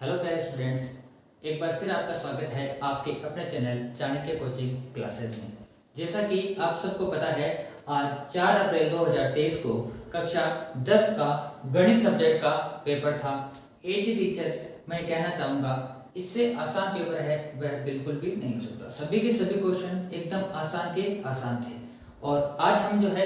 Hello प्यारे students, एक बार फिर आपका स्वागत है आपके अपने चैनल चाणक्य कोचिंग क्लासेस में। जैसा कि आप सबको पता है, आज 4 अप्रैल 2023 को कक्षा 10 का गणित सब्जेक्ट का पेपर था। एज टीचर मैं कहना चाहूँगा, इससे आसान पेपर है वह बिल्कुल भी नहीं हो सकता। सभी के सभी क्वेश्चन एकदम आसान के आसान थे और आज हम जो है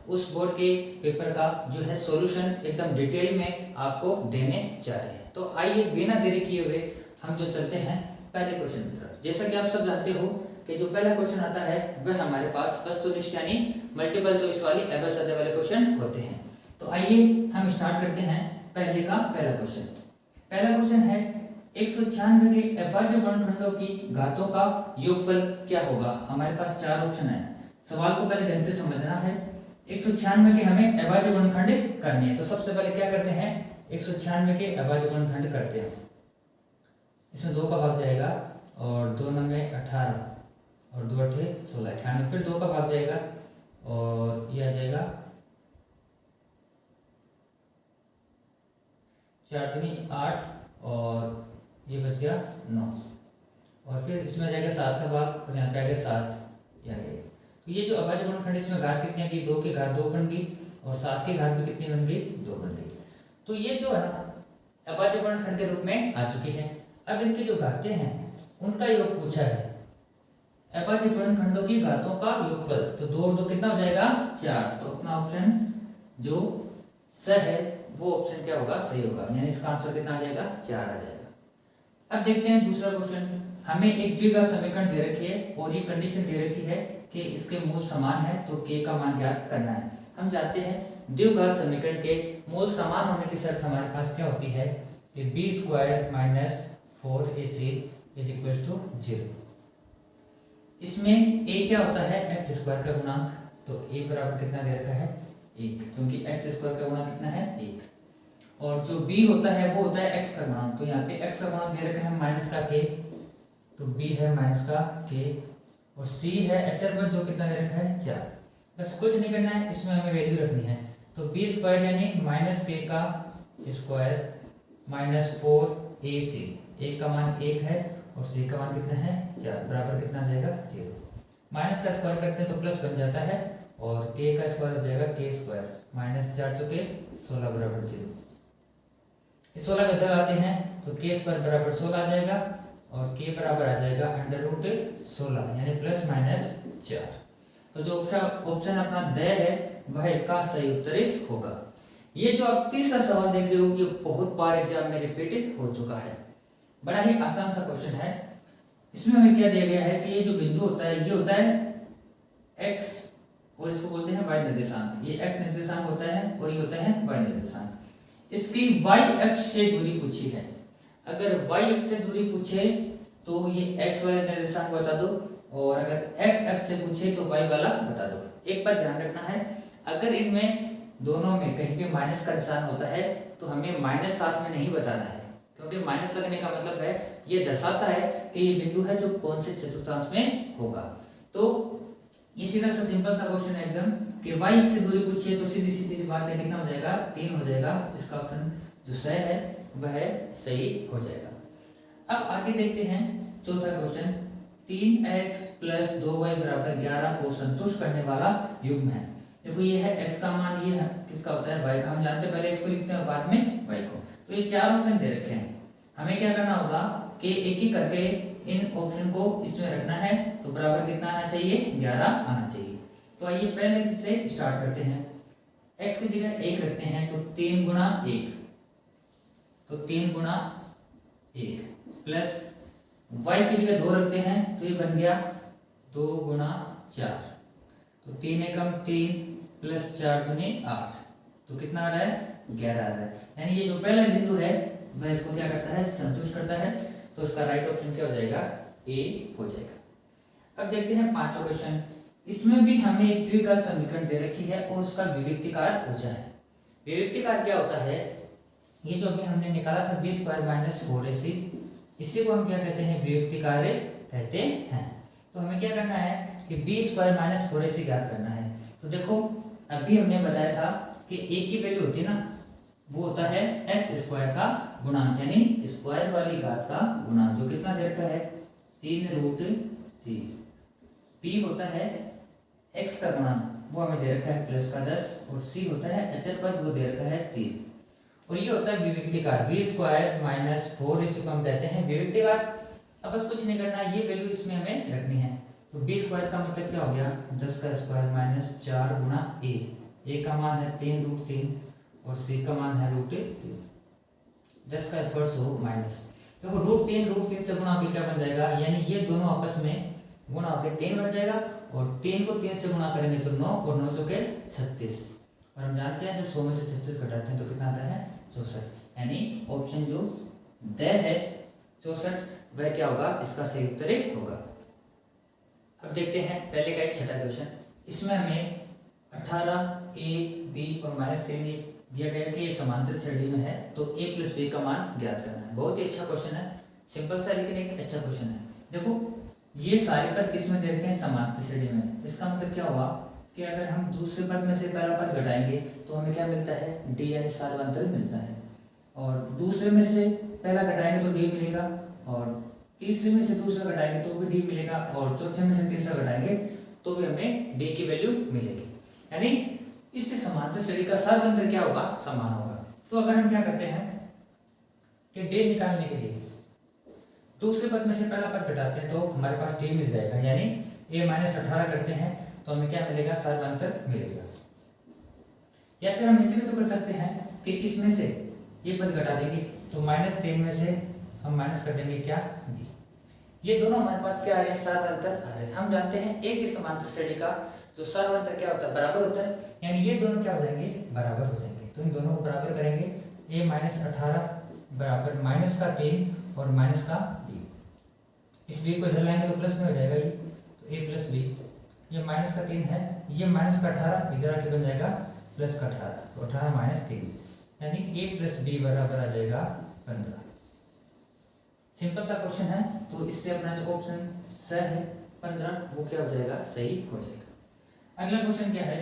उस बोर्ड के पेपर का जो है सॉल्यूशन एकदम डिटेल में आपको देने जा रहे हैं। तो आइए बिना देरी किए हुए हम जो चलते हैं पहले क्वेश्चन की तरफ। जैसा कि आप सब जानते हो कि जो पहला क्वेश्चन आता है वह हमारे पास वस्तुनिष्ठ यानी मल्टीपल चॉइस वाली एबीसीडी वाले क्वेश्चन होते हैं। तो आइए हम स्टार्ट करते हैं पहले का पहला क्वेश्चन। पहला क्वेश्चन है 196 के अभाज्य गुणनखंडों की घातों का योगफल क्या होगा। हमारे पास चार ऑप्शन है। सवाल को पहले ढंग से समझना है। 196 के हमें अभाज्य गुणनखंड करने हैं। तो सबसे पहले क्या करते हैं, 196 के अभाज्य गुणनखंड करते हैं। इसमें 2 का भाग जाएगा और 2 9 18 और 2 8 16 98, फिर 2 का भाग जाएगा और ये आ जाएगा 4 3 8 और ये बच गया 9 और फिर इसमें आ जाएगा 7 का भाग और यहाँ पे आ गया 7 ये आ गया। तो ये जो अभाज्य गुणनखंड इसमें घात कितनी आ गई, 2 की घात 2 बन गई और 7 की घात भी कितनी बन गई, 2 बन गई। तो ये जो है ना अभाज्य गुणनखंड के रूप में आ चुकी है। अब इनकी जो घातें हैं उनका योग पूछा है। अभाज्य गुणनखंडों की घातों का योगफल, तो 2 और 2 कितना हो जाएगा 4। तो अपना ऑप्शन जो सही है वो ऑप्शन क्या होगा, सही होगा, यानी इसका आंसर कितना आ जाएगा 4 आ जाएगा। अब देखते हैं दूसरा क्वेश्चन। हमें एक द्विघात समीकरण दे रखी है और ये कंडीशन दे रखी है कि इसके मूल समान है, तो k का मान ज्ञात करना है। हम जानते हैं द्विघात समीकरण के मूल समान होने की शर्त हमारे पास क्या होती है कि b² - 4ac = 0। इसमें a क्या होता है, x² का गुणांक। तो a बराबर कितना दे रखा है 1, क्योंकि x² का गुणांक कितना है 1। और जो b होता है वो होता है x का गुणांक। तो यहाँ पे x का गुणांक दे रखा है माइनस का k, तो b है माइनस का k और c है अचर में जो कितना दे रखा है 4। बस कुछ नहीं करना है, इसमें हमें वैल्यू रखनी है। तो b² यानी -k का स्क्वायर -4ac, a का मान 1 है और c का मान कितना है 4, बराबर कितना आ जाएगा 0। माइनस का स्क्वायर करते हैं तो प्लस बन जाता है और k का स्क्वायर हो जाएगा k² -4 चौके 16 बराबर 0। इस 16 का आते हैं तो k² बराबर 16 आ जाएगा और k बराबर आ जाएगा √16 यानी ±4। तो जो ऑप्शन अपना द है वह इसका सही उत्तर होगा। ये जो आप तीसरा सवाल देख रहे हो ये बहुत बार एग्जाम में रिपीटेड हो चुका है। बड़ा ही आसान सा क्वेश्चन है। इसमें हमें क्या दिया गया है कि ये जो बिंदु होता है ये होता है x और इसको बोलते हैं y निर्देशांक। ये x निर्देशांक होता है और ये होता है y निर्देशांक। इसकी y अक्ष से दूरी पूछी है। अगर y अक्ष से दूरी पूछे तो ये x वाला निर्देशांक बता दो और अगर x अक्ष से पूछे तो y वाला बता दो। एक बात ध्यान रखना है, अगर इनमें दोनों में कहीं पे माइनस का निशान होता है तो हमें -7 में नहीं बताना है, क्योंकि माइनस लगने का मतलब है ये दर्शाता है कि ये बिंदु है जो कौन से चतुर्थांश में होगा। तो ये सीधा सा सिंपल सा क्वेश्चन है एकदम कि y से दूरी पूछिए तो सीधी सीधी बात है कितना हो जाएगा 3 हो जाएगा। इसका ऑप्शन जो सही है वह सही हो जाएगा। अब आगे देखते हैं चौथा क्वेश्चन। 3x + 2y = 11 को संतुष्ट करने वाला युग्म है। देखो ये है x का मान, ये है किसका होता है y का। हम जानते हैं पहले x को लिखते हैं बाद में y को। तो ये चार ऑप्शन दे रखे हैं, हमें क्या करना होगा कि एक एक करके इन ऑप्शन को इसमें रखना है। तो बराबर कितना आना चाहिए 11 आना चाहिए। तो आइए पहले से स्टार्ट करते हैं। x की जगह 1 रखते हैं तो 3 × 1, तो 3 × 1 प्लस y की जगह 2 रखते हैं तो ये बन गया 2 × 4, तो 3 एकम 3 प्लस 4 दूनी 8, तो कितना आ रहा है 11 आ रहा है। यानी ये जो पहला बिंदु है वह इसको क्या करता है संतुष्ट करता है। तो इसका राइट ऑप्शन क्या हो जाएगा ए हो जाएगा। अब देखते हैं पांचवा क्वेश्चन। इसमें भी हमें एक द्विघात समीकरण दे रखी है और उसका विविक्तिकार पूछा है। विविक्तिकार क्या होता है, ये जो अभी हमने निकाला था b² - 4ac, इसी को हम क्या कहते हैं विविक्तिकार कहते हैं। तो हमें क्या करना है कि b² - 4ac ज्ञात करना है। तो देखो अभी हमने बताया था कि a की वैल्यू होती है ना वो होता है x² का गुणांक यानी स्क्वायर वाली घात का गुणांक जो कितना दे रखा है 3√3। p होता है x का गुणांक वो हमें दे रखा है +10 और c होता है अचर पद वो दे रखा है 3 और ये होता है विविक्तिकार b² - 4 इसको हम कहते हैं विविक्तिकार। अब बस कुछ नहीं करना ये वैल्यू इसमें हमें रखनी है तो b² का मतलब क्या हो गया 10 का स्क्वायर -4 गुणा a का मान है 3√3 और c का मान है √3। 10 का स्क्वायर 100 माइनस देखो √3 से गुणा होकर क्या बन जाएगा यानी ये दोनों आपस में गुणा होकर 3 बन जाएगा और 3 को 3 से गुणा करेंगे तो 9 और 9 चौके 36 और हम जानते हैं जब 100 में से 36 घटाते हैं तो कितना आता है 64 यानी ऑप्शन जो द है 64 वह क्या होगा इसका सही उत्तर होगा। अब देखते हैं पहले का एक छठा क्वेश्चन। इसमें हमें 18 a b और -3 दिया गया कि ये समांतर श्रेणी में है तो a + b का मान ज्ञात करना है। बहुत ही अच्छा क्वेश्चन है, सिंपल सा लेकिन एक अच्छा क्वेश्चन है। देखो ये सारे पद किस में दे रखे हैं समांतर श्रेणी में। इसका मतलब क्या हुआ कि अगर हम दूसरे पद में से पहला पद घटाएंगे तो हमें क्या मिलता है d यानी सार्वंतर मिलता है और दूसरे में से पहला घटाएंगे तो d मिलेगा और तीसरे में से दूसरा घटाएंगे तो भी d मिलेगा और चौथे में से तीसरा घटाएंगे तो भी हमें d की वैल्यू मिलेगी यानी इससे समांतर श्रेणी का सार्वंतर क्या होगा समान होगा। तो अगर हम क्या करते हैं कि d निकालने के लिए दूसरे पद में से पहला पद घटाते हैं तो हमारे पास d मिल जाएगा यानी a -18 करते हैं तो हमें क्या मिलेगा सार्वंतर मिलेगा। या फिर हम इसे भी तो कर सकते हैं कि इसमें से ये पद घटा देंगे तो -3 में से हम माइनस कर देंगे क्या b। ये दोनों हमारे पास क्या आ रहे हैं सार्वंतर आ रहे हैं। हम जानते हैं एक ही समांतर श्रेणी का जो सार्वंतर क्या होता है बराबर होता है यानी ये दोनों क्या हो जाएंगे बराबर हो जाएंगे। तो इन दोनों को बराबर करेंगे a -18 बराबर -3 और -b। इस b को इधर लाएंगे तो प्लस में हो जाएगा ये तो a + b। ये -3 है ये -18 इधर आके बन जाएगा +18 तो 18 - 3 यानी a + b बराबर आ जाएगा 15। सिंपल सा क्वेश्चन है तो इससे अपना जो ऑप्शन स है 15 वो क्या हो जाएगा सही हो जाएगा। अगला क्वेश्चन क्या है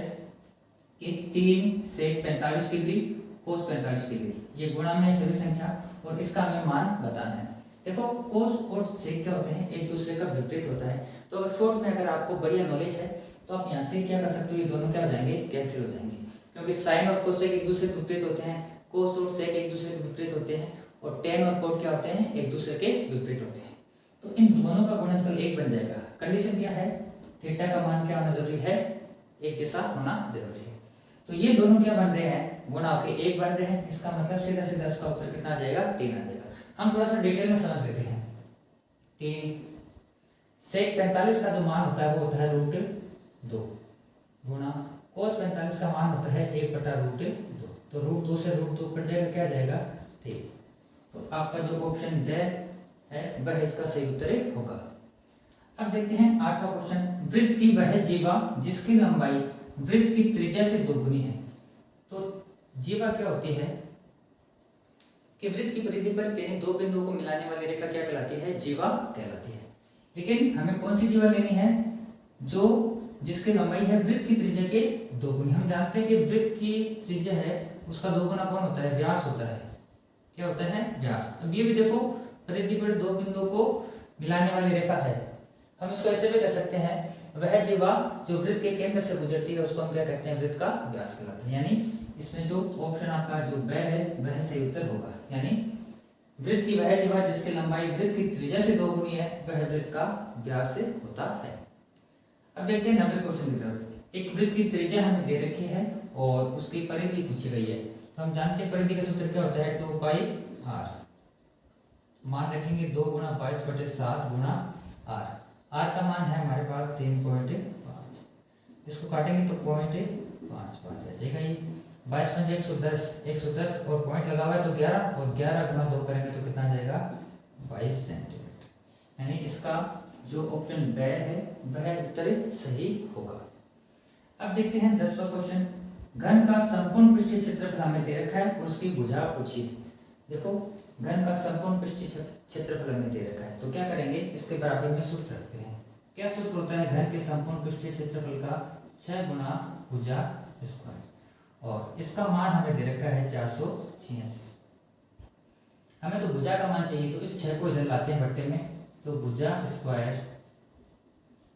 कि 3 sec 45 डिग्री cos 45 डिग्री ये गुणा में सभी संख्या और इसका हमें मान बताना है। देखो cos और sec क्या होते हैं एक दूसरे का विपरीत होता है तो शॉर्ट में अगर आपको बढ़िया नॉलेज है तो आप यहाँ से क्या कर सकते हो ये दोनों क्या हो जाएंगे कैंसिल हो जाएंगे क्योंकि साइन और कोसेक एक दूसरे के विपरीत होते हैं cos और sec एक दूसरे के विपरीत होते हैं और tan और cot क्या होते हैं एक दूसरे के विपरीत होते हैं। तो इन दोनों का गुणनफल 1 बन जाएगा। कंडीशन क्या है थीटा का मान क्या होना जरूरी है एक जैसा होना जरूरी है। तो ये दोनों क्या बन रहे हैं गुणा होकर 1 बन रहे हैं इसका मतलब सीधा सीधा इसका उत्तर कितना आ जाएगा 3 आ जाएगा। हम थोड़ा सा डिटेल में समझ लेते हैं। 3 sec 45 का जो मान होता है वो होता है √2 गुणा cos 45 का मान होता है 1/√2 तो √2 से √2 कट जाएगा क्या जाएगा 3। तो आपका जो ऑप्शन द है वह इसका सही उत्तर होगा। अब देखते हैं 8वां क्वेश्चन। वृत्त की वह जीवा जिसकी लंबाई वृत्त की त्रिज्या से दोगुनी है। तो जीवा क्या होती है कि वृत्त की परिधि पर तेने दो बिंदुओं को मिलाने वाली रेखा क्या कहलाती है जीवा कहलाती है। लेकिन हमें कौन सी जीवा लेनी है जो जिसकी लंबाई है वृत्त की त्रिज्या के दोगुनी। हम जानते हैं कि वृत्त की त्रिज्या है उसका दोगुना कौन होता है व्यास होता है। क्या होता है व्यास। अब ये भी देखो परिधि पर दो बिंदुओं को मिलाने वाली रेखा है। हम इसको ऐसे भी कह सकते हैं वह जीवा जो वृत्त के केंद्र से गुजरती है उसको हम क्या कहते हैं वृत्त का व्यास कहलाता है। यानी इसमें जो ऑप्शन आपका जो ब है वह सही उत्तर होगा। यानी वृत्त की वह जीवा जिसकी लंबाई वृत्त की त्रिज्या से दोगुनी है वह वृत्त का व्यास से होता है। अब देखते हैं 90 क्वेश्चन की तरफ। एक वृत्त की त्रिज्या हमें दे रखी है और उसकी परिधि पूछी गई है। तो हम जानते हैं परिधि का सूत्र क्या होता है 2πr। मान रखेंगे 2 × 22/7 × r। r का मान है हमारे पास 3.5। इसको काटेंगे तो 0.55 आ जाएगा। ये 22 × 110 110 और पॉइंट लगा हुआ है तो 11 और 11 × 2 करेंगे तो कितना आ जाएगा 22 सेंटीमीटर। यानी इसका जो ऑप्शन ब है वह उत्तर सही होगा। अब देखते हैं 10वां क्वेश्चन। घन का संपूर्ण पृष्ठीय क्षेत्रफल हमें दे रखा है और उसकी भुजा पूछी। देखो घन का संपूर्ण पृष्ठीय क्षेत्रफल हमें दे रखा है तो क्या करेंगे इसके बराबर में सूत्र रखते हैं। क्या सूत्र होता है घन के संपूर्ण पृष्ठीय क्षेत्रफल का 6 गुना भुजा स्क्वायर और इसका मान हमें दे रखा है 486। हमें तो भुजा का मान चाहिए, तो इस 6 को इधर लाते हैं बट्टे में, तो भुजा स्क्वायर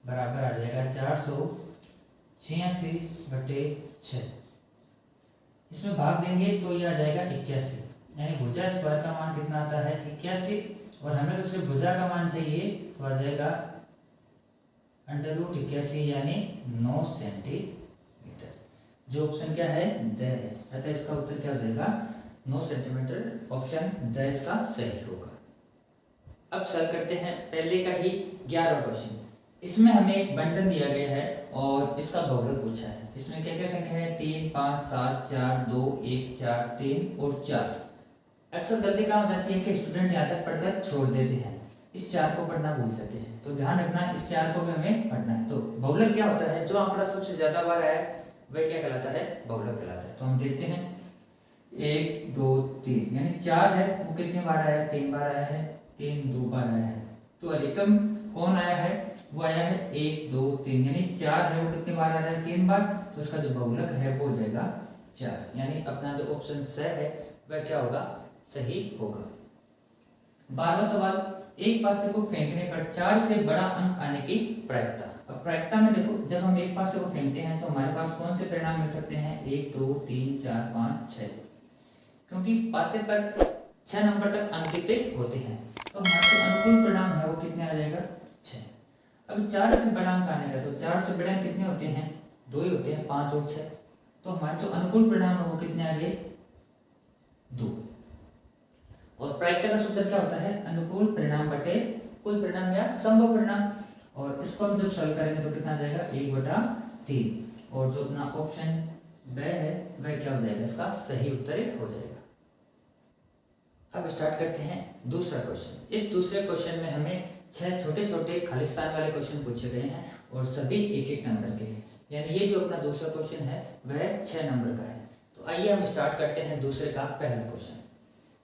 बराबर आ जाएगा 486/6। इसमें भाग देंगे तो ये आ जाएगा 81, यानी भुजा स्क्वायर का मान कितना आता है 81, और हमें तो सिर्फ भुजा का मान चाहिए, तो आ जाएगा √81 यानी 9 सेंटीमीटर। जो ऑप्शन क्या है, द है, अतः इसका उत्तर क्या हो जाएगा 9 सेंटीमीटर। ऑप्शन द इसका सही होगा। अब सॉल्व करते हैं पहले का ही 11वां क्वेश्चन। इसमें हमें एक बंटन दिया गया है और इसका बहुलक पूछा है। इसमें क्या क्या संख्या है, 3, 5, 7, 4, 2, 1, 4, 3 और 4। अक्सर गलती क्या हो जाती है कि स्टूडेंट यहाँ तक पढ़कर छोड़ देते हैं, इस 4 को पढ़ना भूल जाते हैं, तो ध्यान रखना इस 4 को भी हमें पढ़ना है। तो बहुलक क्या होता है, जो आंकड़ा सबसे ज्यादा बार आया है वह क्या कहलाता है, बहुलक कहलाता है। तो हम देखते हैं 1, 2, 3, यानी 4 है वो कितने बार आया है, 3 बार आया है, 3 2 बार आया है। तो अधिकतम कौन आया है, वो आया है 1, 2, 3, यानी 4 है वो कितने बार आ रहा है, 3 बार। तो इसका जो बहुलक है वो हो जाएगा 4, यानी अपना जो ऑप्शन स है वह क्या होगा, सही होगा। 12वां सवाल, एक पासे को फेंकने पर 4 से बड़ा अंक आने की प्रायिकता। अब प्रायिकता में देखो, जब हम एक पासे को फेंकते हैं तो हमारे पास कौन से परिणाम मिल सकते हैं, 1, 2, 3, 4, 5, 6, क्योंकि पासे पर 6 नंबर तक अंकित होते हैं, तो हमारे जो अनुकूल परिणाम है वो कितने आ जाएगा, 6। अब 4 से बड़ा अंक आने का, तो 4 से बड़े अंक कितने होते हैं, 2 ही होते हैं, 5 और 6। तो हमारे जो अनुकूल परिणाम है वो कितने आ गए, 2। और प्रायिकता का सूत्र क्या होता है, अनुकूल परिणाम बटे कुल परिणाम या संभव परिणाम। और इसको हम जब सॉल्व करेंगे तो कितना आ जाएगा, 1/3। और जो अपना ऑप्शन ब है वह क्या हो जाएगा, इसका सही उत्तर हो जाएगा। अब स्टार्ट करते हैं दूसरा क्वेश्चन। इस दूसरे क्वेश्चन में हमें 6 छोटे छोटे खालिस्तान वाले क्वेश्चन पूछे गए हैं और सभी 1-1 नंबर के हैं, यानी ये जो अपना दूसरा क्वेश्चन है वह 6 नंबर का है। तो आइए हम स्टार्ट करते हैं दूसरे का पहला क्वेश्चन।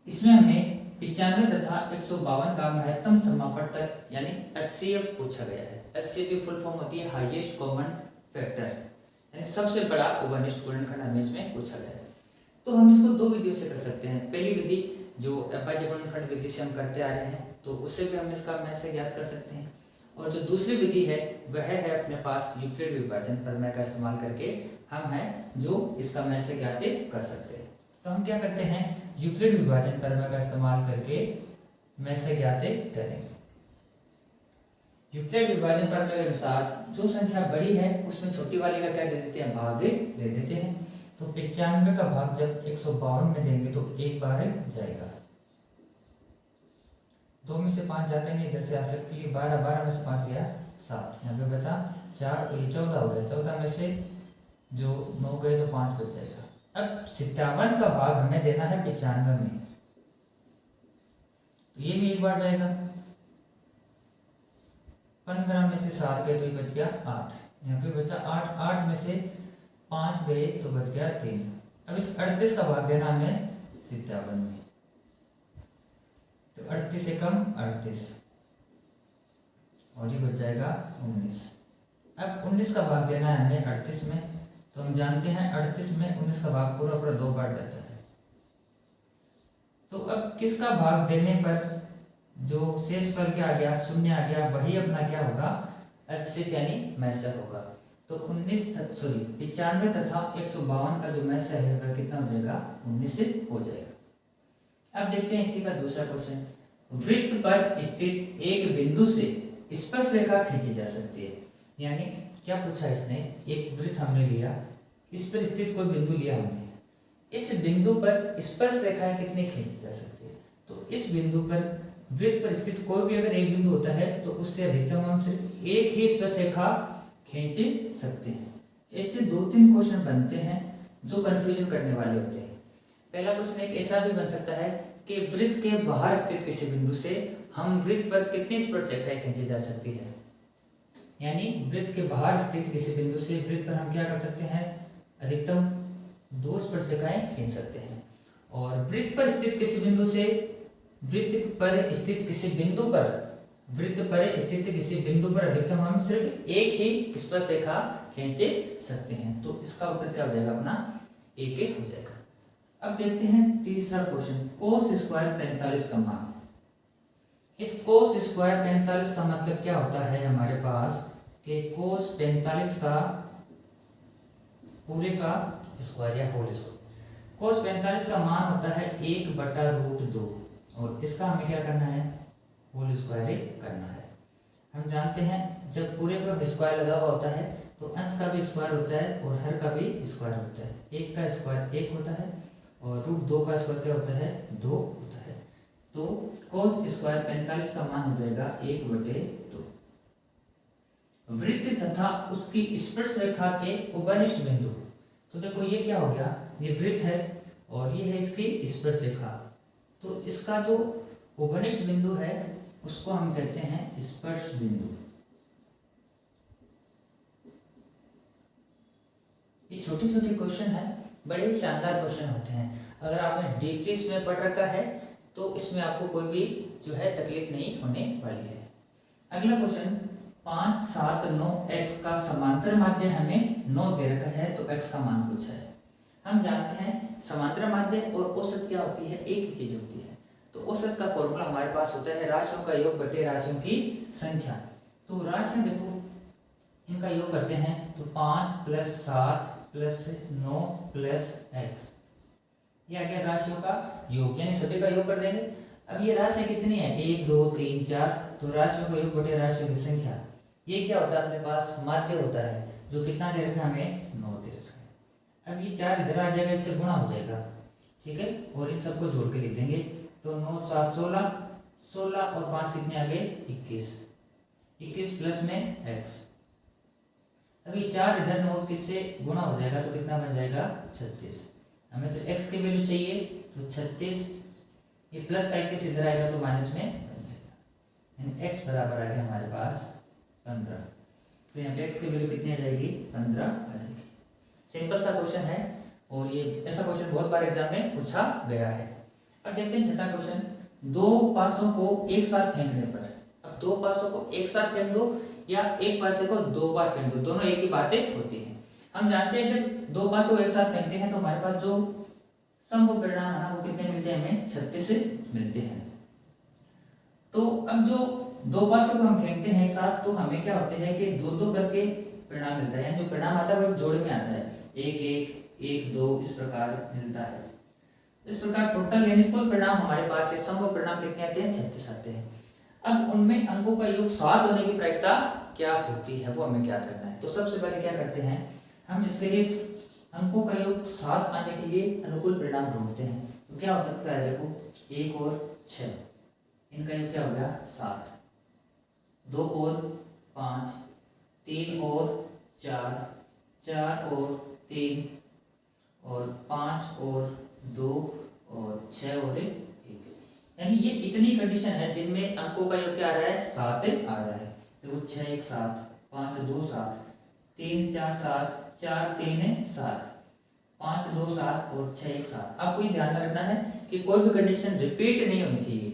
इसमें हमें 95 तथा 152 का महत्तम समापवर्तक यानी HCF पूछा गया है। HCF की फुल फॉर्म होती है हाईएस्ट कॉमन फैक्टर, यानी सबसे बड़ा उभयनिष्ठ गुणनखंड हमें इसमें पूछा गया है। तो हम इसको 2 विधियों से कर सकते हैं। पहली विधि जो अभाज्य गुणनखंड विधि से हम करते आ रहे हैं, तो उससे भी हम इसका मैसे ज्ञात कर सकते हैं। और जो दूसरी विधि है वह है अपने पास यूक्लिड विभाजन प्रमेय का इस्तेमाल करके हम हैं जो इसका मैसे ज्ञात कर सकते हैं। तो हम क्या करते हैं, यूक्लिड विभाजन प्रमेय का इस्तेमाल करके मैसे ज्ञात करेंगे। यूक्लिड विभाजन प्रमेय के अनुसार जो संख्या बड़ी है उसमें छोटी वाली का क्या दे देते हैं, भाग दे देते हैं। तो 95 का भाग जब 152 में देंगे तो 1 बार जाएगा, 2 में से 5 जाते नहीं, इधर से आ सकती है 12, 12 में से 5 गया 7, यहाँ पे बचा 4, ये 14 हो गया, 14 में से जो 9 गए तो 5 बच जाएगा। अब 57 का भाग हमें देना है 95 में, तो ये भी 1 बार जाएगा, 15 में से 7 गए तो ये बच गया 8, यहाँ पे बचा 8, 8 में से 5 गए तो बच गया 3। अब इस 38 का भाग देना हमें 57 में, तो 38 से कम 38 और ये बच जाएगा 19। अब 19 का भाग देना है हमें 38 में, तो हम जानते हैं 38 में 19 का भाग पूरा पूरा 2 बार जाता है। तो अब किसका भाग देने पर जो शेष फल क्या आ गया, 0 आ गया, वही अपना क्या होगा, HCF यानी मैसे होगा। तो 95 तथा 152 का जो मैसे है वह कितना हो जाएगा, 19 हो जाएगा। अब देखते हैं इसी का दूसरा क्वेश्चन। वृत्त पर स्थित एक बिंदु से स्पर्श रेखा खींची जा सकती है, यानी क्या पूछा इसने, एक वृत्त हमने लिया, इस पर स्थित कोई बिंदु लिया हमने, इस बिंदु पर स्पर्श रेखाएं कितनी खींची जा सकती है। तो इस बिंदु पर वृत्त पर स्थित कोई भी अगर एक बिंदु होता है तो उससे अधिकतम हम सिर्फ एक ही स्पर्श रेखा खींच सकते हैं। इससे 2-3 क्वेश्चन बनते हैं जो कंफ्यूजन करने वाले होते हैं। पहला क्वेश्चन एक ऐसा भी बन सकता है कि वृत्त के बाहर स्थित किसी बिंदु से हम वृत्त पर कितनी स्पर्श रेखाएं खींची जा सकती है, यानी वृत्त के बाहर स्थित किसी बिंदु से वृत्त पर हम क्या कर सकते हैं, अधिकतम 2 स्पर्श रेखाएं खींच सकते हैं। और वृत्त पर स्थित किसी बिंदु से वृत्त पर स्थित किसी बिंदु पर अधिकतम हम सिर्फ एक ही स्पर्श रेखा खींच सकते हैं। तो इसका उत्तर क्या हो जाएगा, अपना 1 हो जाएगा। अब देखते हैं तीसरा क्वेश्चन, कोस स्क्वायर 45 का मान। इस कोस स्क्वायर 45 का मतलब क्या होता है हमारे पास कि कोस 45 का पूरे का स्क्वायर या होल स्क्वायर। कोस 45 का मान होता है 1/√2 और इसका हमें क्या करना है, होल स्क्वायर करना है। हम जानते हैं जब पूरे पे स्क्वायर लगा हुआ होता है तो अंश का भी स्क्वायर होता है और हर का भी स्क्वायर होता है। 1 का स्क्वायर 1 होता है और √2 का स्क्वायर क्या होता है, 2 होता है। तो कोस स्क्वायर 45 का मान हो जाएगा 1/2। वृत्त तथा उसकी स्पर्श रेखा के उपरिष्ट बिंदु, तो देखो ये क्या हो गया, ये वृत्त है और ये है इसकी स्पर्श रेखा। तो इसका जो उपरिष्ट बिंदु है उसको हम कहते हैं स्पर्श बिंदु। ये छोटे छोटे क्वेश्चन है, बड़े शानदार क्वेश्चन होते हैं। अगर आपने डीपली इसमें पढ़ रखा है तो इसमें आपको कोई भी जो है तकलीफ नहीं होने वाली है। अगला क्वेश्चन 5, 7, 9 x का समांतर माध्य हमें 9 दे रखा है तो x का मान कुछ है। हम जानते हैं समांतर माध्य और औसत क्या होती है, एक ही चीज होती है। तो औसत का फॉर्मूला हमारे पास होता है राशियों का योग बटे राशियों की संख्या। तो राशियां देखो इनका योग करते हैं तो 5 + 7 + 9 + x, ये आ गया राशियों का योग, यानी सभी का योग कर देंगे। अब ये राशियां कितनी है, 1 2 3 4, तो राशियों का योग बटे राशियों की संख्या। ये क्या होता है, अपने पास माध्य होता है जो कितना दे रखा है, हमें 9 दे रखा है। अब ये 4 इधर आ जाएगा, इससे गुणा हो जाएगा, ठीक है, और इन सबको जोड़ के लिख देंगे। तो 9 7 16, 16 और 5 कितने आ गए, 21, 21 प्लस में x। अभी 4 इधर 9 किससे गुणा हो जाएगा तो कितना बन जाएगा, 36। हमें तो x की वैल्यू चाहिए तो 36, ये प्लस का 21 इधर आएगा तो माइनस में बन जाएगा, यानी x बराबर आ गया हमारे पास 15। तो यहाँ पे x की वैल्यू कितनी आ जाएगी, 15 आ जाएगी। सिंपल सा क्वेश्चन है और ये ऐसा क्वेश्चन बहुत बार एग्जाम में पूछा गया है। अब देखते हैं छठा क्वेश्चन, 2 पासों को एक साथ फेंकने पर। अब 2 पासों को एक साथ फेंक दो या एक पासे को 2 बार फेंक दो, दोनों एक ही बातें होती हैं। हम जानते हैं जब 2 पासों को एक साथ फेंकते हैं तो हमारे पास जो समरूप परिणाम है ना वो कितने मिलते हैं, हमें 36 मिलते हैं। तो अब जो 2 पासों को हम फेंकते हैं एक साथ तो हमें क्या होते हैं कि 2-2 करके परिणाम मिलता है, जो परिणाम आता है वो एक जोड़े में आता है, 1 1 1 2 इस प्रकार मिलता है। इस प्रकार टोटल यानी कुल परिणाम हमारे पास है, समरूप परिणाम कितने आते हैं, 36 आते हैं। अब उनमें अंकों का योग 7 होने की प्रायिकता क्या होती है वो हमें ज्ञात करना है। तो सबसे पहले क्या करते हैं, हम इसके लिए अंकों का योग 7 आने के लिए अनुकूल परिणाम ढूंढते हैं। तो क्या हो सकता है, देखो 1 और 6, इनका योग क्या हो गया 7, 2 और 5, 3 और 4, 4 और 3 और 5 और 2 और 6 और 1, यानी ये इतनी कंडीशन है जिनमें अंकों का योग क्या आ रहा है, 7 आ रहा है। देखो 6 1 7, 5 2 7, 3 4 7, 4 3 7, 5 2 7 और 6 1 7। आपको ये ध्यान में रखना है कि कोई भी कंडीशन रिपीट नहीं होनी चाहिए।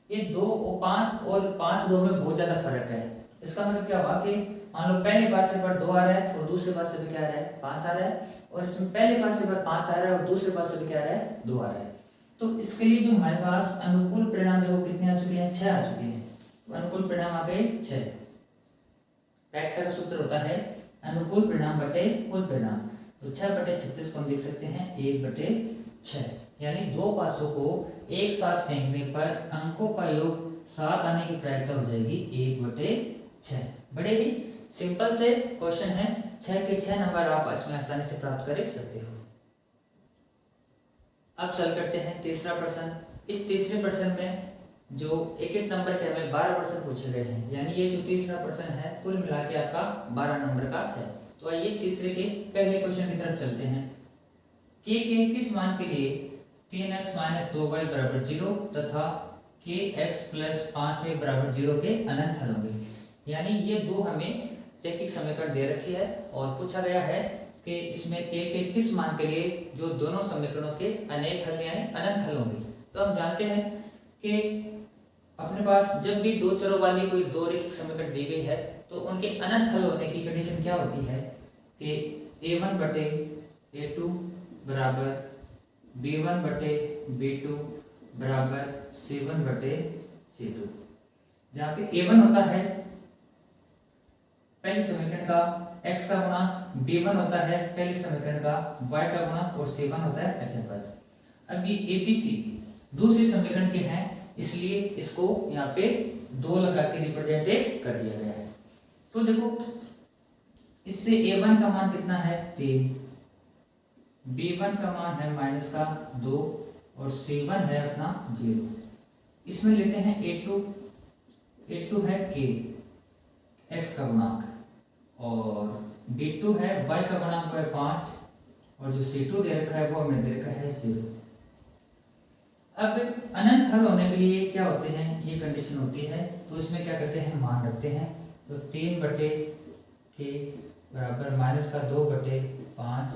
ये 2 और 5 और 5 2 में बहुत ज्यादा फर्क है। इसका मतलब क्या हुआ कि मान लो पहले पास से पर 2 आ रहा है और दूसरे पास से भी क्या आ रहा है, 5 आ रहा है, और इसमें पहले पास से पर 5 आ रहा है और दूसरे पास से भी क्या आ रहा है, 2 आ रहा है। तो इसके लिए जो हमारे पास अनुकूल परिणाम देखो कितने आ चुके हैं, 6 आ चुके हैं। तो अनुकूल परिणाम आ गए 6। प्रायिकता का सूत्र होता है अनुकूल परिणाम बटे कुल परिणाम। तो 6/36 को हम लिख सकते हैं 1/6, यानी 2 पासों को एक साथ फेंकने पर अंकों का योग 7 आने की प्रायिकता हो जाएगी 1/6। बड़े ही सिंपल से क्वेश्चन है, 6 के 6 नंबर आप इसमें आसानी से प्राप्त कर सकते हो। अब सॉल्व करते हैं तीसरा प्रश्न। इस तीसरे प्रश्न में जो एक नंबर के हमें 12 प्रश्न पूछे गए हैं, यानी ये जो तीसरा प्रश्न है कुल मिला के आपका 12 नंबर का है। तो आइए तीसरे के पहले क्वेश्चन की तरफ चलते हैं। के किस मान के लिए 3x - 2y = 0 तथा kx + 5y = 0 के अनंत हल होंगे। यानी ये दो हमें रैखिक समीकरण दे रखी है और पूछा गया है कि इसमें के किस मान के लिए जो दोनों समीकरणों के अनेक हल यानी अनंत हल होंगे। तो हम जानते हैं कि अपने पास जब भी दो चरों वाली कोई दो रैखिक समीकरण दी गई है तो उनके अनंत हल होने की कंडीशन क्या होती है कि a1/a2 = B1/B2 बराबर C1/C2। जहाँ पे A1 होता है पहले समीकरण का x का गुणांक, B1 होता है पहले समीकरण का y का गुणांक और C1 होता है अचर पद। अब ये ABC दूसरी समीकरण के हैं, इसलिए इसको यहाँ पे 2 लगा के रिप्रेजेंट कर दिया गया है। तो देखो इससे A1 का मान कितना है 3, B1 का मान है माइनस का 2 और C1 है अपना 0। इसमें लेते हैं A2 है K x का गुणांक और B2 है y का गुणांक है 5 और जो C2 दे रखा है वो हमें दे रखा है 0। अब अनंत हल होने के लिए क्या होते हैं, ये कंडीशन होती है, तो इसमें क्या करते हैं मान रखते हैं। तो 3/K बराबर माइनस का 2/5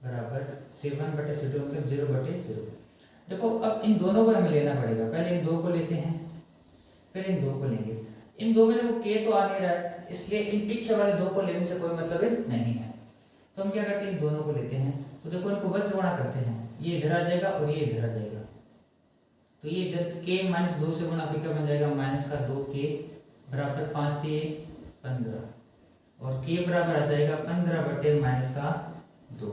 बराबर C1/C2 मतलब 0/0। देखो अब इन दोनों को हमें लेना पड़ेगा, पहले इन 2 को लेते हैं फिर इन 2 को लेंगे। इन 2 में देखो K तो आ नहीं रहा है, इसलिए इन पीछे वाले 2 को लेने से कोई मतलब नहीं है। तो हम क्या करते हैं इन दोनों को लेते हैं, तो देखो इनको बस गुणा करते हैं, ये इधर आ जाएगा और ये इधर आ जाएगा। तो ये इधर K - 2 से गुणा करके बन जाएगा माइनस का 2K बराबर 5 3 15 और K बराबर आ जाएगा 15 माइनस का 2।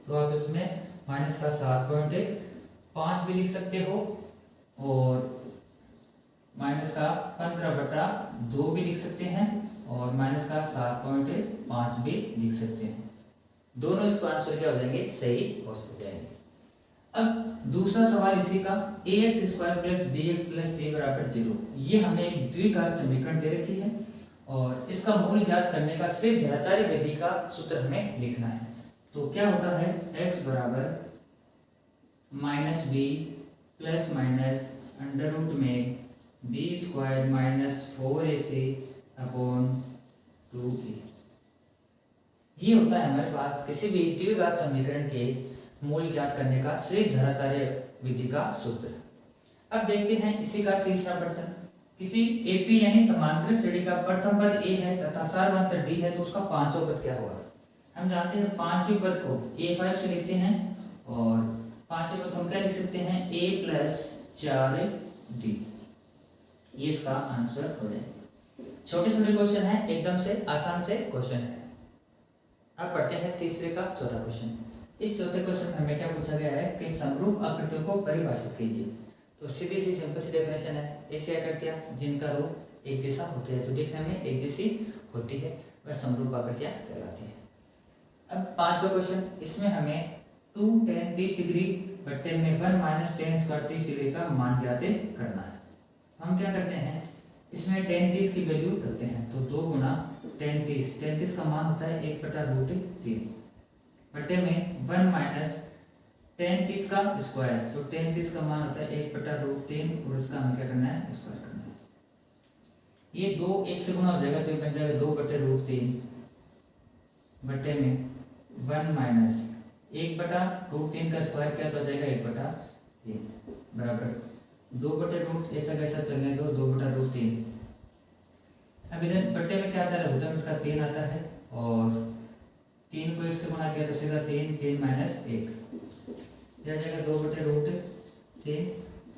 तो आप इसमें माइनस का 7.5 भी लिख सकते हो और माइनस का 15/2 भी लिख सकते हैं और माइनस का 7.5 भी लिख सकते हैं। दोनों इसको आंसर क्या हो जाएंगे, सही हो जाएंगे। अब दूसरा सवाल इसी का ax² + bx + c बराबर 0। ये हमें एक द्विघात समीकरण दे रखी है और इसका मूल ज्ञात करने का श्रीधराचार्य विधि का सूत्र हमें लिखना है। तो क्या होता है x बराबर -b plus minus under root में b² - 4ac/2a। ये होता है हमारे पास किसी भी द्विघात समीकरण के मूल ज्ञात करने का श्रीधराचार्य विधि का सूत्र। अब देखते हैं इसी का तीसरा प्रश्न। किसी AP यानी समांतर श्रेणी का प्रथम पद A है तथा सार्वंतर D है, तो उसका पांचवा पद क्या होगा। हम जानते हैं पांचवें पद को A5 से लिखते हैं और पांचवें पद को हम क्या लिख सकते हैं A + 4D। ये इसका आंसर हो जाएगा। छोटे छोटे क्वेश्चन है, एकदम से आसान से क्वेश्चन है। अब पढ़ते हैं तीसरे का चौथा क्वेश्चन। इस चौथे क्वेश्चन में हमें क्या पूछा गया है कि समरूप आकृतियों को परिभाषित कीजिए। तो सीधी सी सिंपल सी डेफिनेशन है, ऐसी आकृतियां जिनका रूप एक जैसा होता है, जो देखने में एक जैसी होती है, वह समरूप आकृतियां कहलाती है। अब पांचवा क्वेश्चन, इसमें हमें 2 tan 30 डिग्री बट्टे में 1 - tan स्क्वायर 30 डिग्री का मान ज्ञात करना है। हम क्या करते हैं इसमें tan 30 की वैल्यू करते हैं, तो 2 गुना tan 30 का मान होता है 1/√3 बटे में 1 - tan 30 का स्क्वायर, तो tan 30 का मान होता है 1/√3 और इसका हमें क्या करना है स्क्वायर करना है। ये 2 1 से गुना हो जाएगा तो ये बन जाएगा 2/√3 बटे में 1 - 1/√3 का स्क्वायर क्या हो जाएगा 1/3 बराबर 2/√, ऐसा कैसा चलने दो 2/√3। अब इधर बट्टे में क्या आता है लघुत्तम इसका 3 आता है और 3 को 1 से गुणा किया तो सीधा 3 3 - 1 क्या जाएगा 2/√3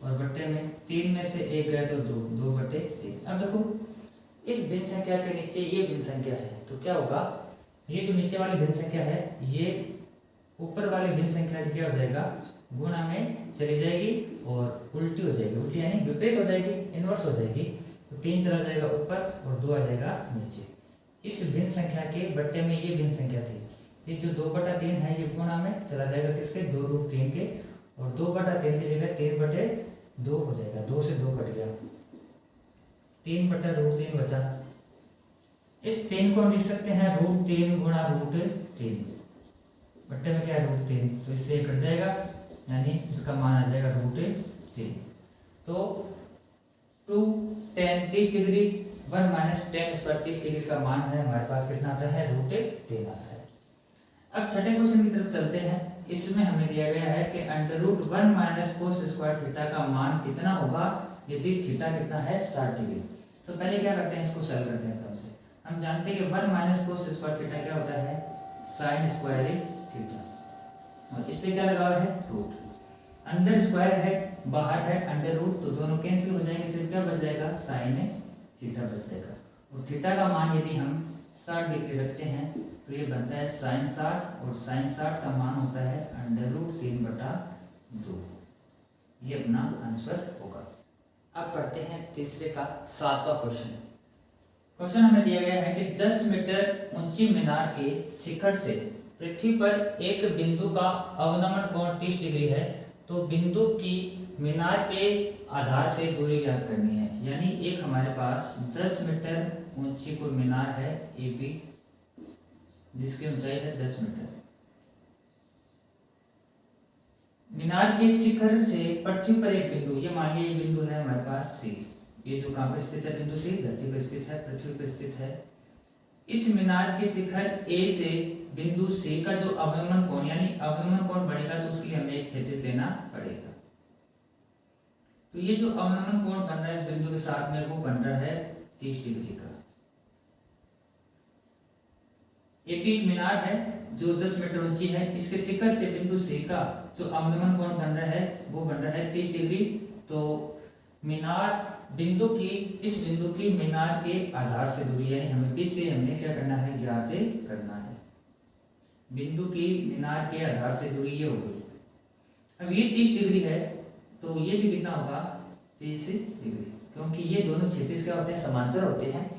और बट्टे में 3 में से 1 गया तो 2/3। अब देखो इस भिन्न संख्या के नीचे ये भिन्न संख्या है, तो क्या होगा ये जो नीचे वाली भिन्न संख्या है ये ऊपर वाली भिन्न संख्या क्या हो जाएगा गुणा में चली जाएगी और उल्टी हो जाएगी, उल्टी यानी विपरीत हो जाएगी, इनवर्स हो जाएगी। तो 3 चला जाएगा ऊपर और 2 आ जाएगा नीचे। इस भिन्न संख्या के बट्टे में ये भिन्न संख्या थी, ये जो 2/3 है ये गुणा में चला जाएगा किसके 2√3 के और 2/3 की जगह 3/2 हो जाएगा, 2 से 2 कट गया 3/√3 बचा। इस 3 को हम लिख सकते हैं √3 गुणा √3 बट्टे में क्या है √3, तो इससे कट जाएगा यानी इसका मान आ जाएगा √3। तो 2 tan 30 degree 1 - tan square 30 degree का मान है हमारे पास कितना आता है √3 आता है। अब छठे क्वेश्चन की तरफ चलते हैं। इसमें हमें दिया गया है कि √1 - cos स्क्वायर थीटा का मान कितना होगा यदि थीटा कितना है 60 डिग्री। तो पहले क्या करते हैं इसको सॉल्व करते हैं क्रम से। हम जानते हैं कि 1 - cos स्क्वायर थीटा क्या होता है sin स्क्वायर थीटा और इस पे क्या लगा हुआ है रूट। अंदर स्क्वायर है, बाहर है अंडर रूट, तो दोनों कैंसिल हो जाएंगे, सिर्फ क्या बच जाएगा, साइन थीटा बच जाएगा। और थीटा का मान यदि हम 60 डिग्री रखते हैं तो ये बनता है साइन 60, और साइन 60 का मान होता है अंडर रूट 3/2। ये अपना आंसर होगा। अब पढ़ते हैं तीसरे का 7वां क्वेश्चन। क्वेश्चन हमें दिया गया है कि 10 मीटर ऊंची मीनार के शिखर से पृथ्वी पर एक बिंदु का अवनमन कोण 30 डिग्री है, तो बिंदु की मीनार के आधार से दूरी ज्ञात करनी है। यानी एक हमारे पास 10 मीटर ऊंची कोई मीनार है ए बी, जिसकी ऊंचाई है 10 मीटर। मीनार के शिखर से पृथ्वी पर एक बिंदु, ये मान लीजिए बिंदु है हमारे पास सी, ये जो कहां पर स्थित है बिंदु सी, धरती पर स्थित है, पृथ्वी पर स्थित है। इस मीनार के शिखर ए से बिंदु सी का जो अवनमन कोण, यानी अवनमन कोण बढ़ेगा तो उसके लिए हमें एक क्षैतिज लेना पड़ेगा। तो ये जो अवनमन कोण बन रहा है इस बिंदु के साथ में, वो बन रहा है 30 डिग्री का। ए बी एक मीनार है जो 10 मीटर ऊंची है, इसके शिखर से बिंदु सी का जो अवनमन कोण बन रहा है वो बन रहा है 30 डिग्री। तो मीनार बिंदु की, इस बिंदु की मीनार के आधार से दूरी, यानी हमें बी से हमने क्या करना है, ज्ञात करना है। बिंदु की मीनार के आधार से दूरी ये होगी। अब ये 30 डिग्री है तो ये भी कितना होगा, 30 डिग्री, क्योंकि ये दोनों क्षैतिज क्या होते हैं, समांतर होते हैं।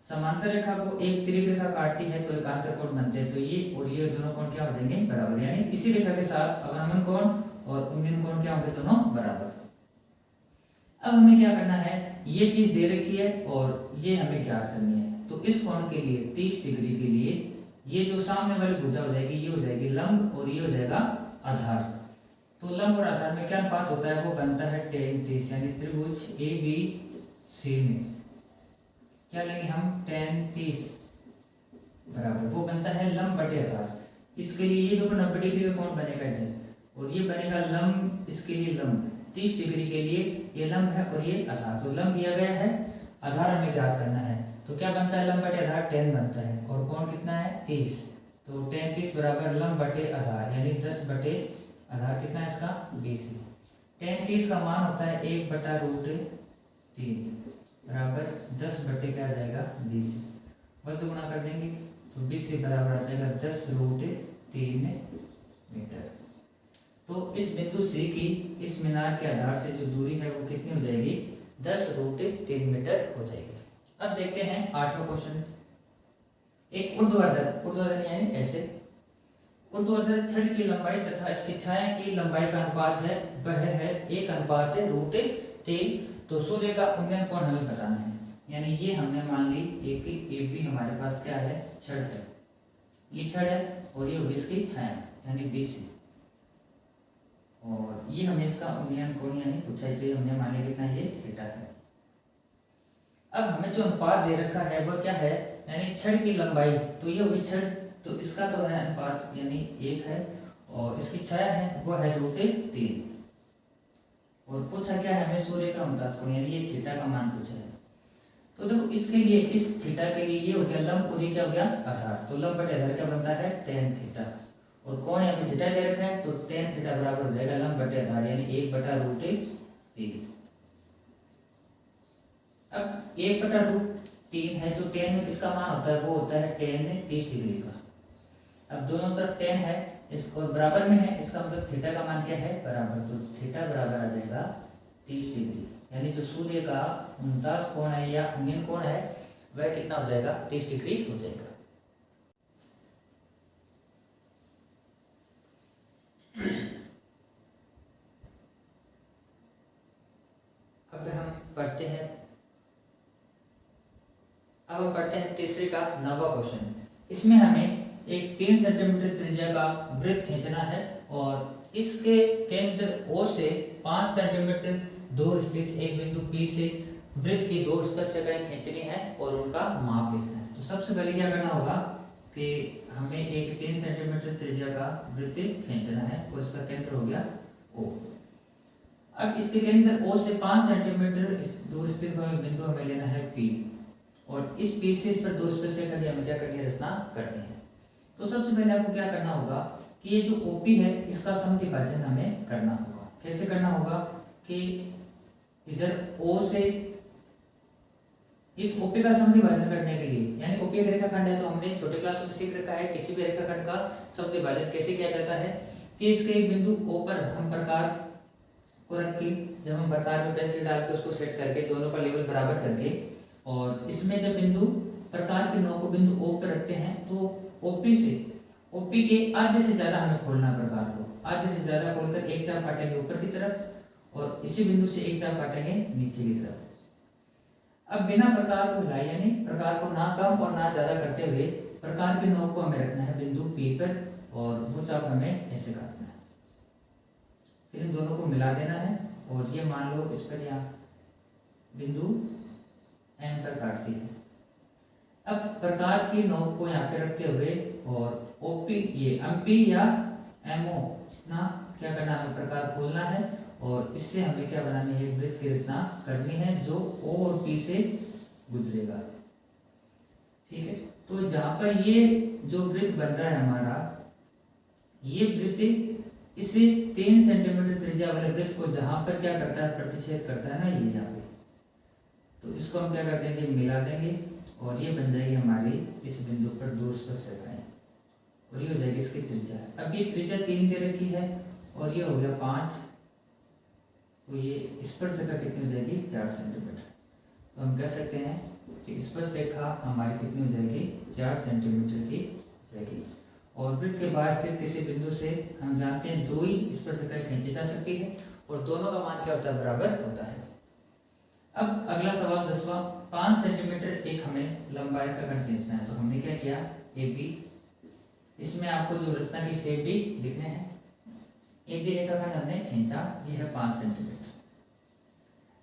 समांतर रेखा को एक तिर्यक रेखा काटती है तो एकांतर कोण बनते हैं, तो ये और ये दोनों कोण क्या हो जाएंगे, बराबर। यानी इसी रेखा के साथ अवनमन कोण और उन्नयन कोण क्या होंगे, दोनों बराबर। अब हमें क्या करना है, ये चीज दे रखी है और ये हमें ज्ञात करनी है। तो इस कोण के लिए 30 डिग्री के लिए ये जो सामने वाली भुजा हो जाएगी, ये हो जाएगी लंब और ये हो जाएगा आधार। तो लंब और आधार में क्या अनुपात होता है, वो बनता है tan 30, यानी त्रिभुज ए बी सी में क्या लेंगे हम, tan 30 बराबर, वो बनता है लंब बटे आधार। इसके लिए ये देखो 90 डिग्री का कोण बनेगा इधर, और ये बनेगा लंब, इसके लिए लंब 30 डिग्री के लिए ये लंब है और ये आधार। तो लंब दिया गया है, आधार हमें ज्ञात करना है। तो क्या बनता है, लंब बटे आधार tan बनता है, और कोण कितना है 30। तो tan 30 बराबर लंब बटे आधार, यानी 10 बटे आधार कितना है इसका, 20। tan 30 का मान होता है 1/√3 बराबर 10 बटे क्या आ जाएगा, 20। बस गुणा कर देंगे तो 20 से बराबर आ जाएगा 10√3 मीटर। तो इस बिंदु सी की इस मीनार के आधार से जो दूरी है वो कितनी हो जाएगी, 10√3 मीटर हो जाएगी। अब देखते हैं 8वां क्वेश्चन। एक ऊर्ध्वाधर यानी ऐसे ऊर्ध्वाधर छड़ की लंबाई तथा इसकी छाया की लंबाई का अनुपात है, वह है 1:√3। तो सूर्य का उन्नयन कोण हमें बताना है। यानी ये हमने मान ली एक ए बी हमारे पास क्या है, छड़ है, ये छड़ है और ये होगी इसकी छाया यानी BC, और ये हमें इसका उन्नयन कोण यानी ऊंचाई, तो ये हमने मान लिया कितना, ये थीटा है। अब हमें जो अनुपात दे रखा है वह क्या है, यानी छड़ की लंबाई, तो ये होगी छड़, तो इसका तो है अनुपात यानी 1 है, और इसकी छाया है वो है √3, और पूछा क्या है हमें, सूर्य का उनतास कोण, यानी ये थीटा का मान पूछा है। तो देखो इसके लिए, इस थीटा के लिए ये हो गया लंब और ये क्या हो गया आधार। तो लंब बटे आधार क्या बनता है, tan थीटा, और कोण यहाँ पे थीटा दे रखा है तो tan थीटा बराबर हो जाएगा लंब बटे आधार यानी 1/√3। अब 1/√3 है, जो tan में किसका मान होता है, वो होता है tan 30 डिग्री का। अब दोनों तरफ tan है, इसको बराबर में है, इसका मतलब थीटा का मान क्या है, बराबर। तो थीटा बराबर आ जाएगा 30 डिग्री, यानी जो सूर्य का उनतास कोण है या उन्नयन कोण है वह कितना हो जाएगा, 30 डिग्री हो जाएगा। अब हम पढ़ते हैं तीसरे का 9वां क्वेश्चन। इसमें हमें एक 3 सेंटीमीटर त्रिज्या का वृत्त खींचना है और इसके केंद्र O से 5 सेंटीमीटर दूर स्थित एक बिंदु P से वृत्त की 2 स्पर्शरेखाएं खींचनी है और उनका माप लिखना है। तो सबसे पहले क्या करना होगा कि हमें एक 3 सेंटीमीटर त्रिज्या का वृत्त खींचना है और इसका केंद्र हो गया O। अब इसके केंद्र O से 5 सेंटीमीटर दूर स्थित बिंदु हमें लेना है P, और इस P से इस पर 2 स्पर्शरेखा हमें क्या करनी है, रचना करनी है। तो सबसे पहले आपको क्या करना होगा कि ये जो OP है इसका समद्विभाजन हमें करना होगा। कैसे करना होगा कि इधर O से इस OP का समद्विभाजन करने के लिए, यानी OP एक रेखाखंड है तो हमने छोटे क्लास में सीख रखा है किसी भी रेखाखंड का समद्विभाजन कैसे किया जाता है कि इसके एक बिंदु O पर हम प्रकार को रख के, जब हम प्रकार में पेंसिल डाल के उसको सेट करके दोनों का लेवल बराबर करके, और इसमें जब बिंदु प्रकार के नौ को बिंदु O पर रखते हैं तो OP के आधे से ज्यादा हमें खोलना है प्रकार को, आधे से ज्यादा खोलकर एक चाप काटेंगे ऊपर की तरफ और इसी बिंदु से एक चाप काटेंगे नीचे की तरफ। अब बिना प्रकार को हिलाए, यानी प्रकार को ना कम और ना ज्यादा करते हुए प्रकार के नोक को हमें रखना है बिंदु P पर और वो चाप हमें ऐसे काटना है। फिर इन दोनों को मिला देना है और ये मान लो इस पर यहाँ बिंदु M पर काटती है। अब प्रकार की नोक को यहाँ पे रखते हुए और OP ये MP या MO इतना क्या करना है, हमें प्रकार खोलना है और इससे हमें क्या बनानी है, वृत्त की रचना करनी है जो O और P से गुजरेगा। ठीक है, तो जहां पर ये जो वृत्त बन रहा है हमारा, ये वृत्त इसे 3 सेंटीमीटर त्रिज्या वाले वृत्त को जहां पर क्या करता है, प्रतिच्छेद करता है ना, ये यहाँ पे, तो इसको हम क्या कर देंगे, मिला देंगे और ये बन जाएगी हमारी इस बिंदु पर दो स्पर्श रेखाएं और ये हो जाएगी इसकी त्रिज्या। अब ये त्रिज्या 3 दे रखी है और ये हो गया 5, तो ये स्पर्श रेखा कितनी हो जाएगी, 4 सेंटीमीटर। तो हम कह सकते हैं कि स्पर्श रेखा हमारी कितनी हो जाएगी, 4 सेंटीमीटर की जाएगी। और वृत्त के बाहर स्थित किसी बिंदु से हम जानते हैं 2 ही स्पर्श रेखाएं खींची जा सकती है और दोनों का मान क्या होता है, बराबर होता है। अब अगला सवाल 10वां, 5 सेंटीमीटर एक हमें लंबाई का खंड खींचना है। तो हमने क्या किया, AB, इसमें आपको जो रचना की स्टेप भी दिखने हैं, AB रेखाखंड हमने खींचा, ये है 5 सेंटीमीटर।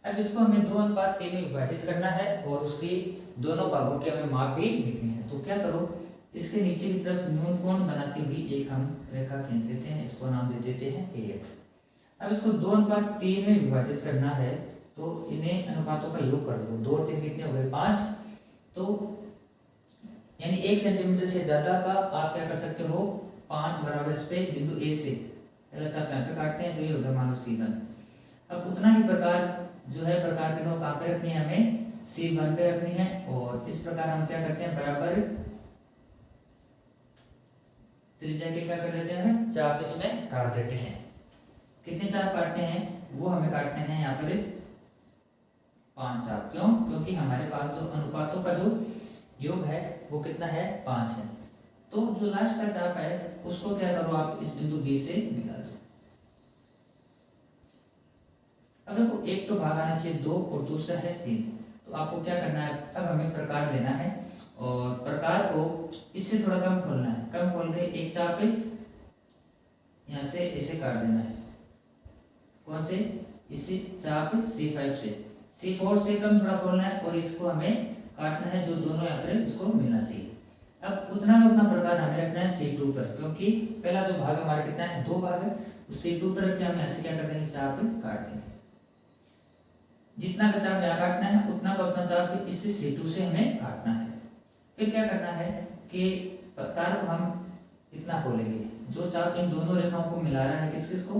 अब इसको हमें 2:3 में विभाजित करना है और उसकी दोनों भागों के हमें माप भी लिखनी है। तो क्या करो, इसके नीचे की तरफ न्यून कोण बनाती हुई एक हम रेखा खींच देते हैं, इसको नाम दे देते हैं AX। अब इसको 2:3 में विभाजित करना है तो इन्हें अनुपातों का योग कर दो, 2 और 3 कितने हो गए, 5। तो यानी 1 सेंटीमीटर से ज्यादा का आप क्या कर सकते हो, 5 बराबर इस पे बिंदु A से पहला चाप यहाँ पे काटते हैं तो ये होगा मान लो C1। अब उतना ही प्रकार जो है, प्रकार की नोक कहाँ पे रखनी है, हमें C1 पे रखनी है और इस प्रकार हम क्या करते हैं, बराबर त्रिज्या के क्या कर देते हैं, चाप इसमें काट देते हैं। कितने चाप काटते हैं, वो हमें काटने हैं यहाँ पर 5 चाप। क्यों, क्योंकि हमारे पास जो अनुपातों का जो योग है वो कितना है, 5 है। तो जो लास्ट का चाप है उसको क्या करो, आप इस बिंदु B से मिला दो। अब देखो, एक तो भाग आना चाहिए 2 और दूसरा है 3, तो आपको क्या करना है, अब हमें प्रकार लेना है और प्रकार को इससे थोड़ा कम खोलना है। कम खोल के एक चाप यहाँ से इसे काट देना है। कौन से, इसी चाप C5 से, C4 से कम थोड़ा खोलना है और इसको हमें काटना है जो दोनों यहाँ पर इसको मिलना चाहिए। अब उतना में उतना प्रकार हमें रखना है C2 पर, क्योंकि पहला जो भाग हमारा कितना है, 2 भाग है, तो C2 पर रख के हम ऐसे क्या कर देंगे, चाप काट देंगे। जितना का चाप यहाँ काटना है उतना का उतना चाप इस C2 से हमें काटना है। फिर क्या करना है कि प्रकार को हम इतना खोलेंगे, जो चाप इन दोनों रेखाओं को मिला रहा है, किस किस को,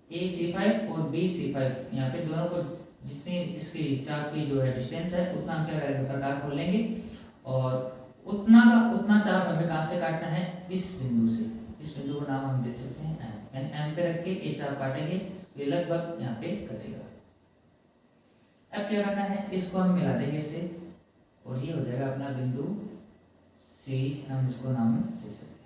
AC5 और BC5, यहाँ पे दोनों को जितनी इसकी चाप की जो है डिस्टेंस है उतना हम क्या करेंगे, प्रकार खोल लेंगे और उतना का उतना चाप हमें कहाँ से काटना है, इस बिंदु से। इस बिंदु का नाम हम दे सकते हैं M पे रख के ये चाप काटेंगे, ये लगभग यहाँ पे कटेगा। अब क्या करना है, इसको हम मिला देंगे इससे और ये हो जाएगा अपना बिंदु C, हम इसको नाम दे सकते हैं।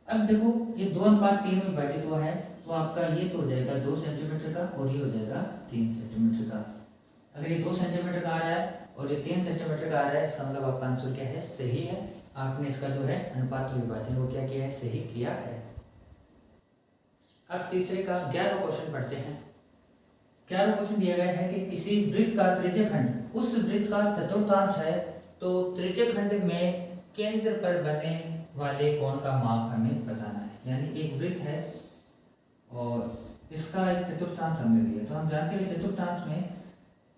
अब देखो, ये 2:3 में विभाजित हुआ है तो आपका ये तो हो जाएगा 2 सेंटीमीटर का और ये हो जाएगा 3 सेंटीमीटर का। अगर ये 2 सेंटीमीटर का आ रहा है और ये 3 सेंटीमीटर का आ रहा है, इसका मतलब आपका आंसर क्या है, सही है। आपने इसका जो है अनुपात विभाजन वो क्या किया है, सही किया है। अब तीसरे का 11वां क्वेश्चन पढ़ते हैं। 11वां क्वेश्चन दिया गया है कि किसी वृत्त का त्रिज्यखंड उस वृत्त का चतुर्थांश है, तो त्रिज्यखंड में केंद्र पर बने वाले कोण का माप हमें बताना है। यानी एक वृत्त है और इसका एक चतुर्थांश हमें भी है, तो हम जानते हैं चतुर्थांश में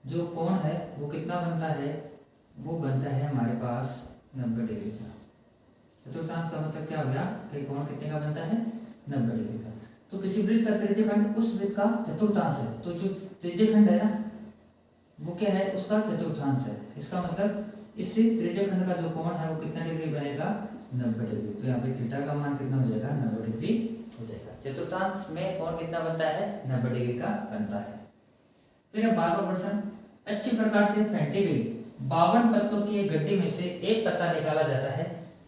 जो कोण है वो कितना बनता है, वो बनता है हमारे पास 90 डिग्री का। चतुर्थांश का मतलब क्या हो गया कि कोण कितने का बनता है, 90 डिग्री का। तो किसी वृत्त का त्रिज्यखंड उस वृत्त का चतुर्थांश है। तो जो त्रिज्यखंड है ना वो क्या है, उसका चतुर्थांश है। इसका मतलब इस त्रिज्यखंड का जो कोण है वो कितना डिग्री बनेगा, 90 डिग्री। तो यहाँ पे थीटा का मान कितना हो जाएगा, 90 डिग्री हो जाएगा। चतुर्थांश में कोण कितना बनता है, 90 डिग्री का बनता है। फिर अब 12वां प्रश्न, अच्छी प्रकार से फेंटी गई 52 पत्तों की एक गड्डी में से एक पत्ता निकाला जाता है,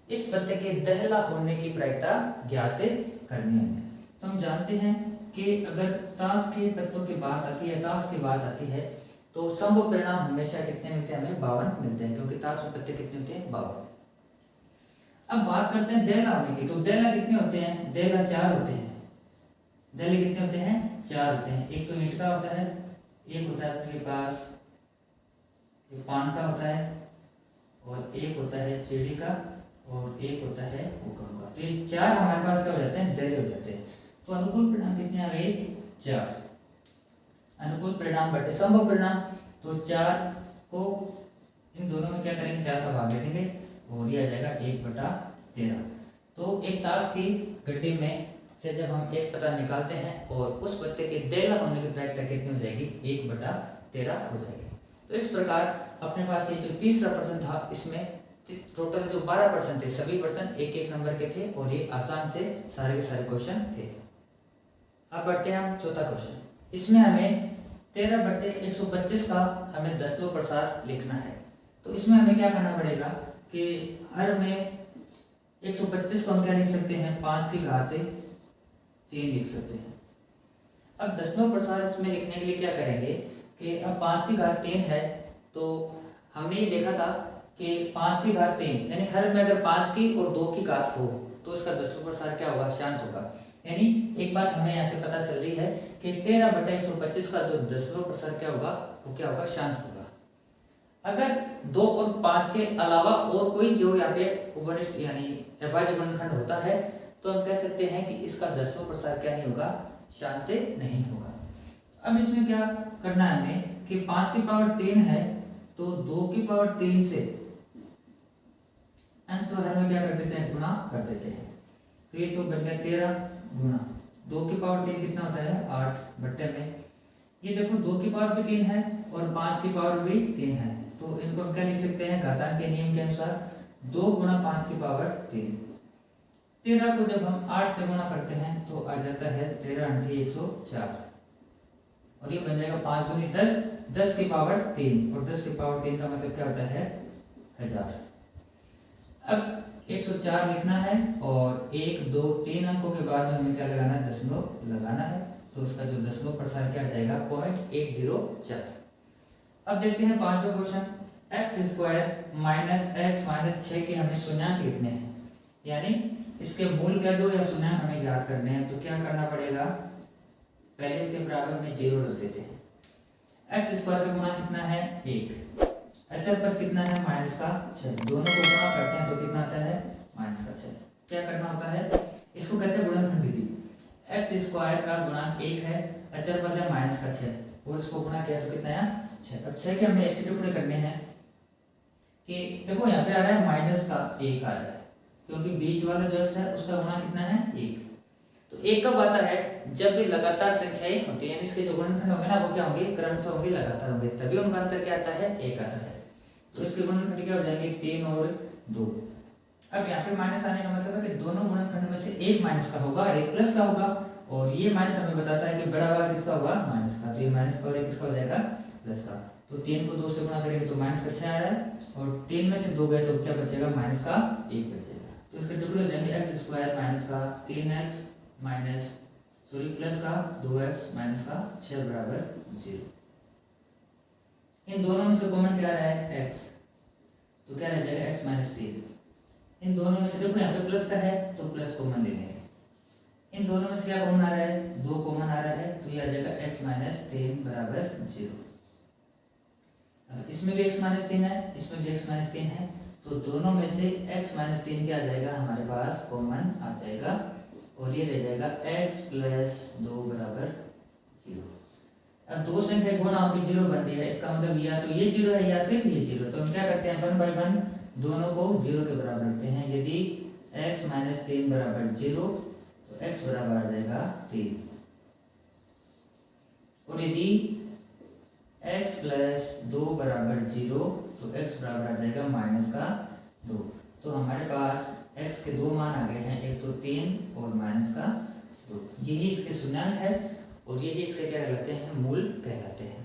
इस पत्ते के दहला होने की प्रायिकता ज्ञात करनी है। तो हम जानते हैं कि अगर ताश के पत्तों की बात आती है, ताश की बात आती है, तो संभव परिणाम हमेशा कितने मिलते हैं, हमें 52 मिलते हैं, क्योंकि ताश में पत्ते कितने होते हैं, 52। अब बात करते हैं दहला होने की। तो दहला कितने होते हैं, दहला 4 होते हैं। दहले कितने होते हैं, 4 होते हैं। एक तो ईंट का होता है, एक होता है आपके पास पान का होता है, और एक होता है चेड़ी का, और एक होता है हुक्म का। तो ये 4 हमारे पास क्या हो जाते हैं, दहले हो जाते हैं। तो अनुकूल परिणाम कितने आ गए, 4। अनुकूल परिणाम बटे संभव परिणाम, तो 4 को इन दोनों में क्या करेंगे, 4 का भाग दे देंगे और ये आ जाएगा 1/13। तो एक ताश की गड्डी में से जब हम एक पत्ता निकालते हैं और उस पत्ते के दहला होने की प्रायिकता कितनी हो जाएगी, 1/13 हो जाएगी। तो इस प्रकार अपने पास ये जो तीसरा प्रश्न था, इसमें टोटल जो 12 प्रश्न थे, सभी प्रश्न एक एक नंबर के थे और ये आसान से सारे के सारे क्वेश्चन थे। अब बढ़ते हैं हम चौथा क्वेश्चन। इसमें हमें 13/125 का हमें दशमलव प्रसार लिखना है। तो इसमें हमें क्या करना पड़ेगा कि हर में 125 को हम क्या लिख सकते हैं, 5 की घात 3 लिख सकते हैं। अब दशमलव प्रसार इसमें लिखने के लिए क्या करेंगे कि अब 5 की घात 3 है, तो हमने ये देखा था कि 5 की घात 3 यानी हर में अगर 5 की और 2 की घात हो तो इसका दशमलव प्रसार क्या होगा, शांत होगा। यानी एक बात हमें यहाँ से पता चल रही है कि 13/125 का जो दशमलव प्रसार क्या होगा, वो क्या होगा, शांत होगा। अगर 2 और 5 के अलावा और कोई जो यहाँ पे उपनिष्ठ यानी अभाज्य गुणनखंड होता है, तो हम कह सकते हैं कि इसका दशमलव प्रसार क्या नहीं होगा, शांत नहीं होगा। अब इसमें क्या करना है हमें कि 5 की पावर 3 है, तो 2 की पावर 3 से अंश हर में क्या कर देते हैं, गुणा कर देते हैं। तो ये तो बन गया 13 गुणा 2 की पावर 3 कितना होता है, 8 बट्टे में ये देखो 2 की पावर भी 3 है और 5 की पावर भी 3 है, तो इनको हम क्या लिख सकते हैं, घातांक के नियम के अनुसार 2 गुणा 5 की पावर 3। 13 को जब हम 8 से गुणा करते हैं तो आ जाता है 13 × 104 और ये बन जाएगा 5 दूनी 10, 10 की पावर 3 और 10 की पावर 3 का मतलब क्या होता है, 1000। अब 104 लिखना है और 1 2 3 अंकों के बाद में हमें क्या लगाना है, दशमलव लगाना है। तो उसका जो दशमलव प्रसार क्या जाएगा, 0.104। अब देखते हैं 5वां क्वेश्चन। x² - x - 6 के हमें शून्यांक लिखने हैं, यानी इसके मूल कह दो या शून्यांक हमें ज्ञात करने हैं। तो क्या करना पड़ेगा, पहले इसके बराबर में 0 रख देते हैं। x² का गुणा कितना है, 1। अचर पद कितना है, -6। दोनों को गुणा करते हैं तो कितना आता है, -6। क्या करना होता है, इसको कहते हैं गुणनखंड विधि। x² का गुणांक 1 है, अचर पद है -6 और इसको गुणा किया तो कितना आया, 6। अब 6 के हमें ऐसे टुकड़े करने हैं कि देखो यहाँ पे आ रहा है -1 आ रहा है, क्योंकि बीच वाला जो x है उसका गुणा कितना है, 1। तो 1 कब आता है, जब भी लगातार संख्याएं होती है, यानी इसके जो गुणनखंड होंगे ना वो क्या होंगे, क्रमशः होंगे, लगातार होंगे, तभी उनका अंतर क्या आता है, 1 आता है। तो इसके गुणनखंड क्या हो जाएंगे, 3 और 2। अब यहाँ पे माइनस आने का मतलब है कि दोनों गुणनखंड में से एक माइनस का होगा और एक प्लस का होगा, और ये माइनस हमें बताता है कि बड़ा वाला किसका होगा, माइनस का। तो ये माइनस का और एक किसका हो जाएगा, प्लस का। तो 3 को 2 से गुणा करेंगे तो -6 आ रहा है और 3 में से 2 गए तो क्या बचेगा, -1 बचेगा। तो इसके टुकड़े हो जाएंगे x² - का 3x प्लस का 2x माइनस का 6 = 0। इन दोनों में से कॉमन क्या रहा है, x, तो क्या रह जाएगा x - 3। इन दोनों में से देखो यहाँ पे प्लस का है तो प्लस कॉमन ले लेंगे। इन दोनों में से क्या कॉमन आ रहा है, 2 कॉमन आ रहा है, तो ये आ जाएगा x - 3 = 0। अब इसमें भी x - 3 है, इसमें भी x - 3 है, तो दोनों में से x - 3 क्या आ जाएगा, हमारे पास कॉमन आ जाएगा और ये रह जाएगा x + 2 = 0। अब दो संख्या गुणा होकर 0 बन रही है, इसका मतलब या तो ये 0 है या फिर ये 0। तो हम क्या करते हैं, 1/1 दोनों को 0 के बराबर रखते हैं। यदि x - 3 = 0 तो तो x बराबर आ जाएगा 3। और यदि x प्लस 2 बराबर 0 तो x बराबर आ जाएगा -2। तो हमारे पास x के दो मान आ गए हैं, एक तो 3 और -2। यही इसके शून्यांक है और यही इसके क्या कहलाते हैं, मूल कहलाते हैं।